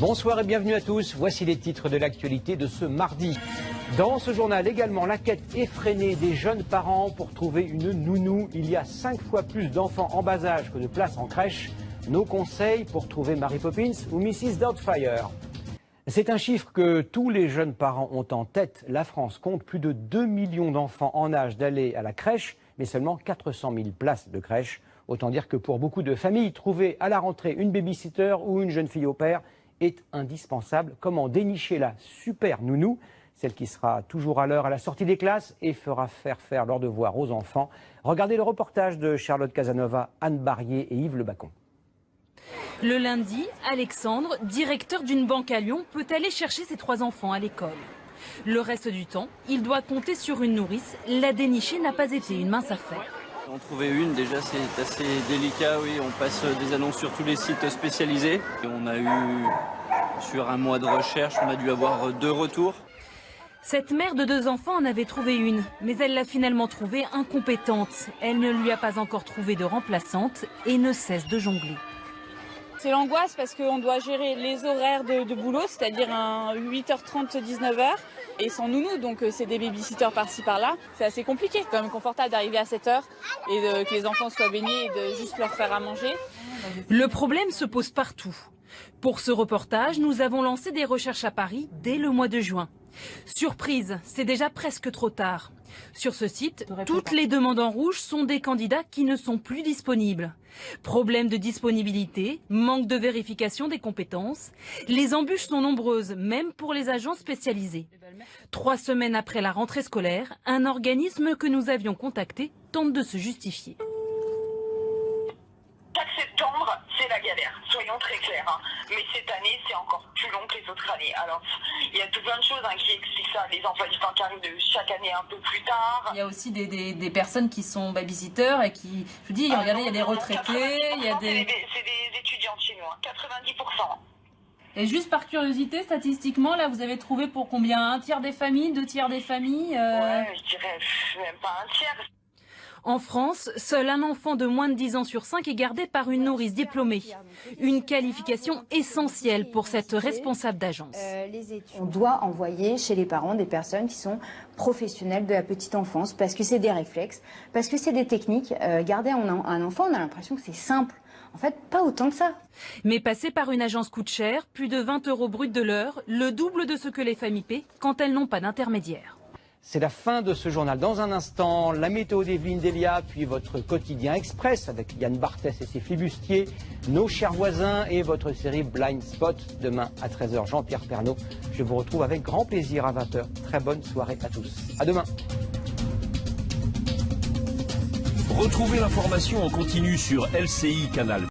Bonsoir et bienvenue à tous. Voici les titres de l'actualité de ce mardi. Dans ce journal également, la quête effrénée des jeunes parents pour trouver une nounou. Il y a 5 fois plus d'enfants en bas âge que de places en crèche. Nos conseils pour trouver Mary Poppins ou Mrs Doubtfire. C'est un chiffre que tous les jeunes parents ont en tête. La France compte plus de 2 millions d'enfants en âge d'aller à la crèche, mais seulement 400 000 places de crèche. Autant dire que pour beaucoup de familles, trouver à la rentrée une baby-sitter ou une jeune fille au pair est indispensable. Comment dénicher la super nounou, celle qui sera toujours à l'heure à la sortie des classes et fera faire leurs devoirs aux enfants. Regardez le reportage de Charlotte Casanova, Anne Barrier et Yves Le Bacon. Le lundi, Alexandre, directeur d'une banque à Lyon, peut aller chercher ses 3 enfants à l'école. Le reste du temps, il doit compter sur une nourrice. La dénicher n'a pas été une mince affaire. En trouver une, déjà c'est assez délicat, oui. On passe des annonces sur tous les sites spécialisés. Et on a eu, sur un mois de recherche, on a dû avoir 2 retours. Cette mère de 2 enfants en avait trouvé une, mais elle l'a finalement trouvée incompétente. Elle ne lui a pas encore trouvé de remplaçante et ne cesse de jongler. C'est l'angoisse parce qu'on doit gérer les horaires de boulot, c'est-à-dire un 8h30, 19h, et sans nounou, donc c'est des babysitters par-ci par-là. C'est assez compliqué, c'est quand même confortable d'arriver à 7h et que les enfants soient baignés et de juste leur faire à manger. Le problème se pose partout. Pour ce reportage, nous avons lancé des recherches à Paris dès le mois de juin. Surprise, c'est déjà presque trop tard. Sur ce site, toutes les demandes en rouge sont des candidats qui ne sont plus disponibles. Problème de disponibilité, manque de vérification des compétences. Les embûches sont nombreuses, même pour les agents spécialisés. 3 semaines après la rentrée scolaire, un organisme que nous avions contacté tente de se justifier. Chaque septembre, c'est la galère, soyons très clairs. Hein. Mais cette année, c'est encore plus long que les autres années. Alors, il y a tout plein de choses qui expliquent ça. Les emplois du temps qui arrivent chaque année un peu plus tard. Il y a aussi des personnes qui sont babysitters et qui, je vous dis, regardez, il y a des retraités, il y a des... C'est des étudiants chez nous, 90%. Et juste par curiosité, statistiquement, là, vous avez trouvé pour combien? 1 tiers des familles, 2 tiers des familles Ouais, je dirais même pas 1 tiers. En France, seul un enfant de moins de 10 ans sur 5 est gardé par une nourrice diplômée. Une qualification essentielle pour cette responsable d'agence. On doit envoyer chez les parents des personnes qui sont professionnelles de la petite enfance parce que c'est des réflexes, parce que c'est des techniques. Garder un enfant, on a l'impression que c'est simple. En fait, pas autant que ça. Mais passer par une agence coûte cher, plus de 20 € brut de l'heure, le double de ce que les familles paient quand elles n'ont pas d'intermédiaire. C'est la fin de ce journal. Dans un instant, la météo d'Evelyne Delia, puis votre quotidien express avec Yann Barthès et ses flibustiers, nos chers voisins et votre série Blind Spot. Demain à 13h, Jean-Pierre Pernaut. Je vous retrouve avec grand plaisir à 20h. Très bonne soirée à tous. À demain. Retrouvez l'information en continu sur LCI Canal.